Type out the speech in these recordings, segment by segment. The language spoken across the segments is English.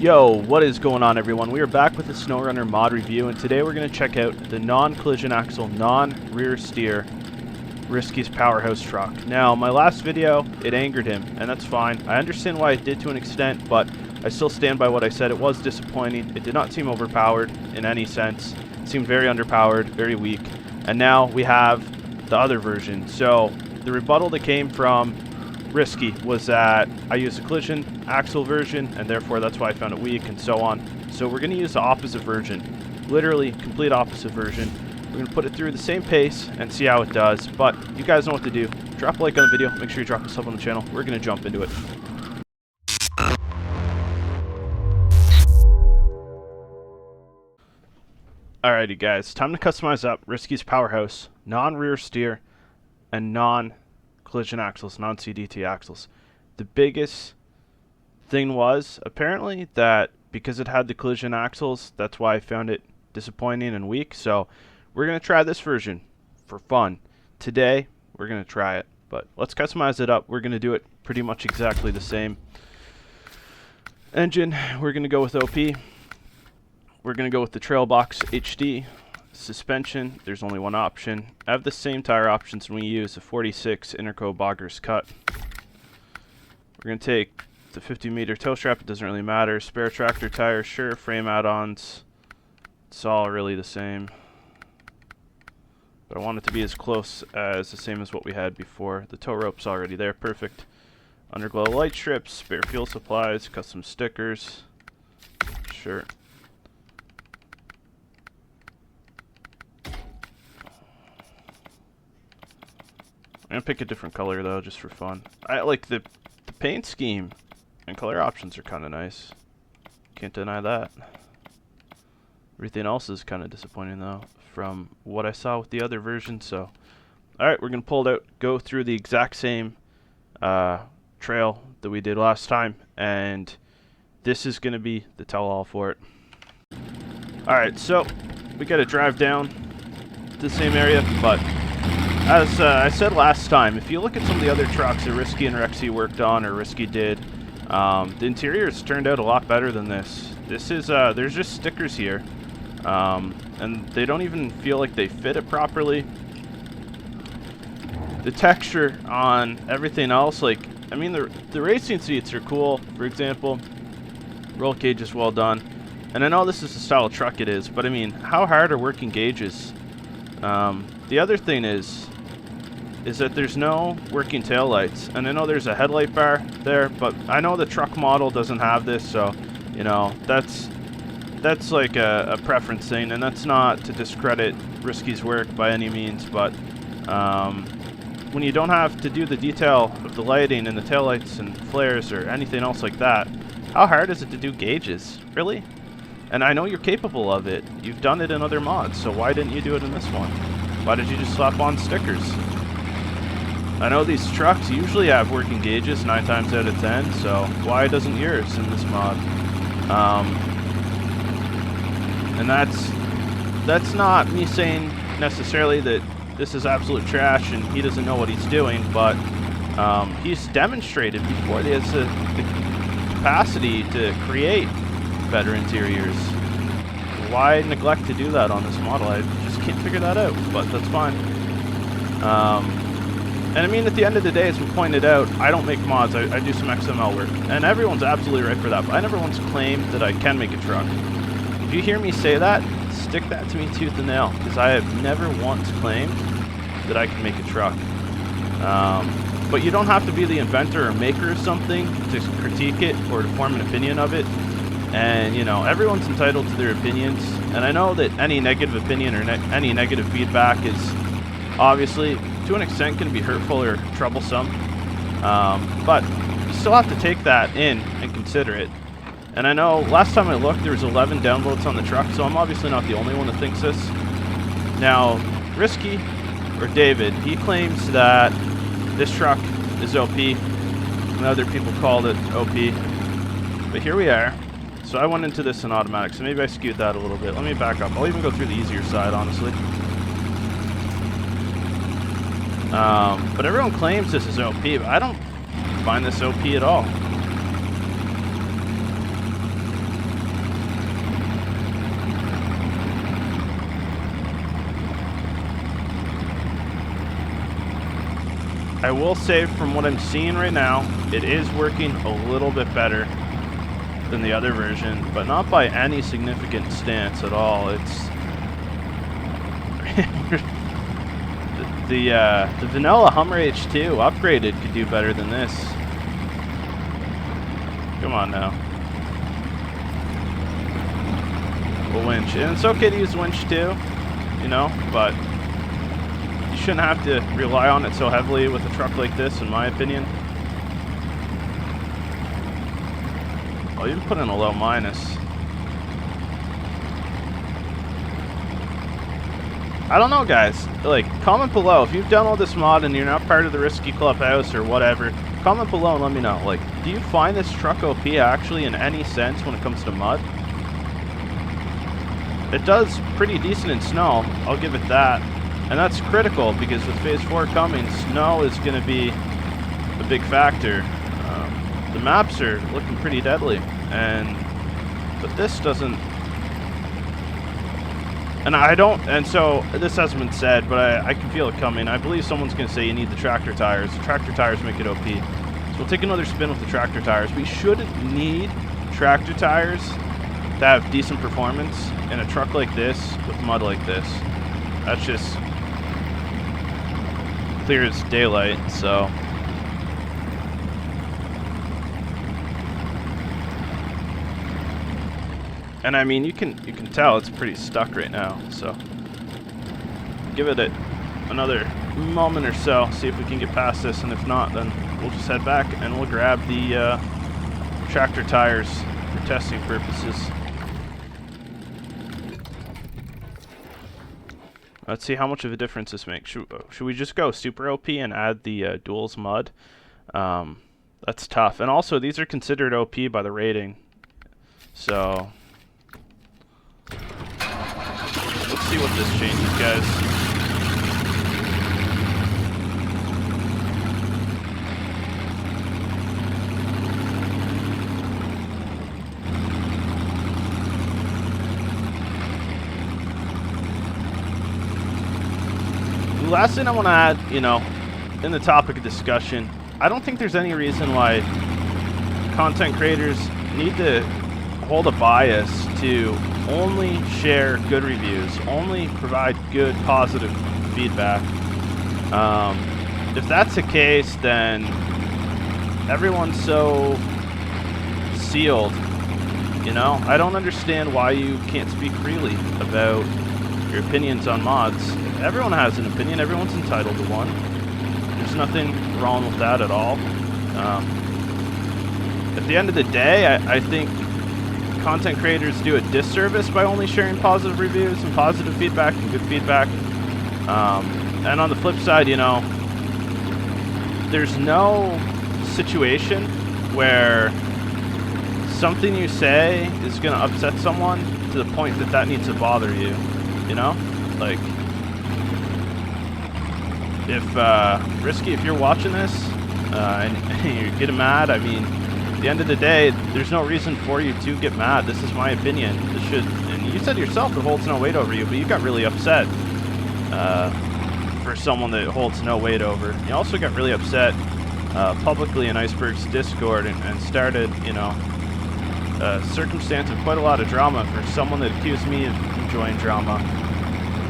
Yo, what is going on, everyone? We are back with the SnowRunner mod review, and today we're going to check out the non-collision axle, non-rear steer Risky's Powerhouse truck. Now, my last video, it angered him, and that's fine. I understand why it did to an extent, but I still stand by what I said. It was disappointing. It did not seem overpowered in any sense. It seemed very underpowered, very weak. And now we have the other version. So, the rebuttal that came from Risky was that I used a collision axle version, and therefore that's why I found it weak, and so on. So we're going to use the opposite version, literally complete opposite version. We're going to put it through the same pace and see how it does, but you guys know what to do. Drop a like on the video, make sure you drop a sub on the channel. We're going to jump into it. Alrighty guys, time to customize up Risky's Powerhouse, non-rear steer, and non-collision axles, non-CDT axles. The biggest thing was apparently that because it had the collision axles, that's why I found it disappointing and weak. So we're going to try this version for fun. Today we're going to try it, but let's customize it up. We're going to do it pretty much exactly the same. Engine, we're going to go with OP. We're going to go with the Trailbox HD. Suspension, there's only one option. I have the same tire options when we use the 46 Interco Boggers Cut. We're going to take the 50-meter toe strap, it doesn't really matter. Spare tractor tires, sure. Frame add-ons, it's all really the same. But I want it to be as close as the same as what we had before. The tow rope's already there, perfect. Underglow light strips, spare fuel supplies, custom stickers, sure. I'm gonna pick a different color though, just for fun. I like the paint scheme and color options are kind of nice. Can't deny that. Everything else is kind of disappointing though, from what I saw with the other version. So, all right, we're gonna pull it out, go through the exact same trail that we did last time, and this is gonna be the tell-all for it. All right, so we gotta drive down to the same area, but as I said last time, if you look at some of the other trucks that Risky and Rexy worked on, or Risky did, the interiors turned out a lot better than this. This is, there's just stickers here, and they don't even feel like they fit it properly. The texture on everything else, like, I mean, the racing seats are cool, for example. Roll cage is well done. And I know this is the style of truck it is, but I mean, how hard are working gauges? The other thing is that there's no working taillights, and I know there's a headlight bar there, but I know the truck model doesn't have this, so you know that's like a preference thing, and that's not to discredit Risky's work by any means, but when you don't have to do the detail of the lighting and the taillights and flares or anything else like that, how hard is it to do gauges? Really? And I know you're capable of it. You've done it in other mods, so why didn't you do it in this one? Why did you just slap on stickers? I know these trucks usually have working gauges 9 times out of 10, so why doesn't yours in this mod? And that's not me saying necessarily that this is absolute trash and he doesn't know what he's doing, but he's demonstrated before he has the capacity to create better interiors. Why neglect to do that on this model? I just can't figure that out, but that's fine. And I mean, at the end of the day, as we pointed out, I don't make mods, I do some XML work, and everyone's absolutely right for that, but I never once claimed that I can make a truck. If you hear me say that, stick that to me tooth and nail, because I have never once claimed that I can make a truck. But you don't have to be the inventor or maker of something to critique it or to form an opinion of it. And, you know, everyone's entitled to their opinions. And I know that any negative opinion or any negative feedback is obviously, to an extent, can be hurtful or troublesome. But you still have to take that in and consider it. And I know last time I looked, there was 11 downvotes on the truck, so I'm obviously not the only one that thinks this. Now, Risky, or David, he claims that this truck is OP, and other people called it OP. But here we are. So I went into this in automatic, so maybe I skewed that a little bit. Let me back up. I'll even go through the easier side, honestly. But everyone claims this is OP, but I don't find this OP at all. I will say from what I'm seeing right now, it is working a little bit better than the other version, but not by any significant stance at all. It's the vanilla Hummer H2 upgraded could do better than this. Come on now. A winch, and it's okay to use winch too, you know, but you shouldn't have to rely on it so heavily with a truck like this, in my opinion. I'll even put in a low minus. I don't know, guys. Like, comment below if you've done all this mod and you're not part of the Risky Clubhouse or whatever. Comment below and let me know. Like, do you find this truck OP actually in any sense when it comes to mud? It does pretty decent in snow, I'll give it that. And that's critical because with Phase 4 coming, snow is going to be a big factor. The maps are looking pretty deadly, but this doesn't. And so this hasn't been said, but I can feel it coming. I believe someone's going to say you need the tractor tires. The tractor tires make it OP. So we'll take another spin with the tractor tires. We shouldn't need tractor tires to have decent performance in a truck like this with mud like this. That's just clear as daylight, so. And I mean, you can tell it's pretty stuck right now, so give it another moment or so, see if we can get past this, and if not, then we'll just head back and we'll grab the tractor tires for testing purposes. Let's see how much of a difference this makes. Should we just go super OP and add the duals mud? That's tough. And also, these are considered OP by the rating. So, let's see what this changes, guys. The last thing I want to add, you know, in the topic of discussion, I don't think there's any reason why content creators need to hold a bias to only share good reviews, only provide good, positive feedback. If that's the case, then everyone's so sealed, you know? I don't understand why you can't speak freely about your opinions on mods. Everyone has an opinion, everyone's entitled to one. There's nothing wrong with that at all. At the end of the day, I think content creators do a disservice by only sharing positive reviews and positive feedback and good feedback. And on the flip side, you know, there's no situation where something you say is going to upset someone to the point that needs to bother you, you know? Like, if Risky, if you're watching this and you're getting mad, I mean, at the end of the day, there's no reason for you to get mad. This is my opinion. This should, and you said yourself it holds no weight over you, but you got really upset for someone that holds no weight over. You also got really upset publicly in Iceberg's Discord and started, you know, a circumstance of quite a lot of drama for someone that accused me of enjoying drama.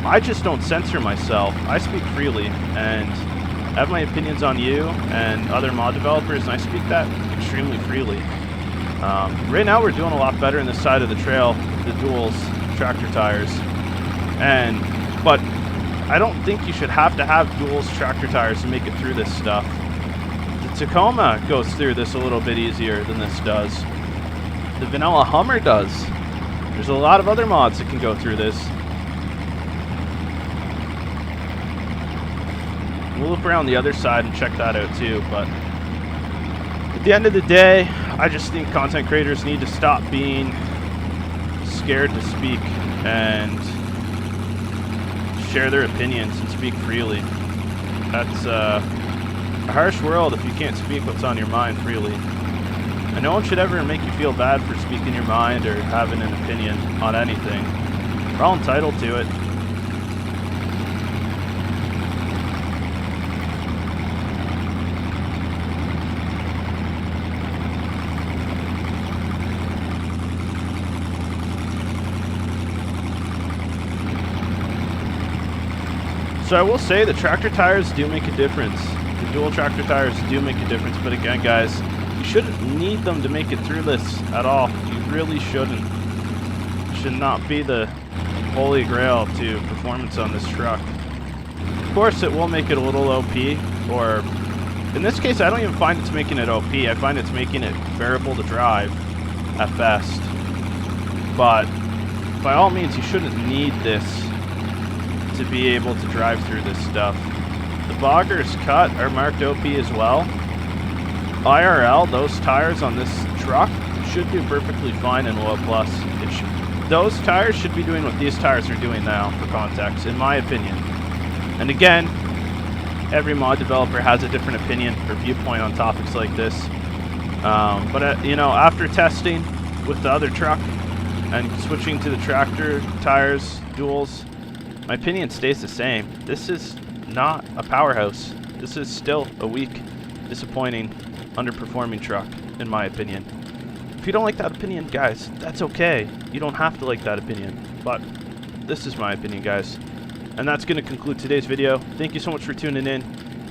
I just don't censor myself. I speak freely and I have my opinions on you and other mod developers, and I speak that extremely freely. Right now we're doing a lot better in this side of the trail, the duals tractor tires. But I don't think you should have to have duals tractor tires to make it through this stuff. The Tacoma goes through this a little bit easier than this does. The vanilla Hummer does. There's a lot of other mods that can go through this. We'll loop around the other side and check that out too, but at the end of the day, I just think content creators need to stop being scared to speak and share their opinions and speak freely. That's a harsh world if you can't speak what's on your mind freely. And no one should ever make you feel bad for speaking your mind or having an opinion on anything. We're all entitled to it. So I will say the tractor tires do make a difference. The dual tractor tires do make a difference, but again, guys, you shouldn't need them to make it through this at all. You really shouldn't. It should not be the holy grail to performance on this truck. Of course, it will make it a little OP, or in this case, I don't even find it's making it OP. I find it's making it bearable to drive at best. But by all means, you shouldn't need this to be able to drive through this stuff. The boggers cut are marked OP as well. IRL, those tires on this truck should do perfectly fine in low plus. Those tires should be doing what these tires are doing now, for context, in my opinion. And again, every mod developer has a different opinion or viewpoint on topics like this. But you know, after testing with the other truck and switching to the tractor tires, duals, my opinion stays the same. This is not a powerhouse. This is still a weak, disappointing, underperforming truck, in my opinion. If you don't like that opinion, guys, that's okay. You don't have to like that opinion. But this is my opinion, guys. And that's going to conclude today's video. Thank you so much for tuning in.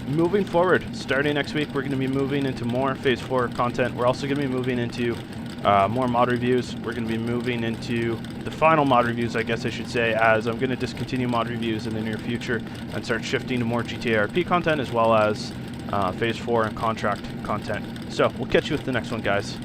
Moving forward, starting next week, we're going to be moving into more Phase 4 content. We're also going to be moving into more mod reviews. We're going to be moving into the final mod reviews, I guess I should say, as I'm going to discontinue mod reviews in the near future and start shifting to more GTA RP content as well as Phase 4 and contract content. So we'll catch you with the next one, guys.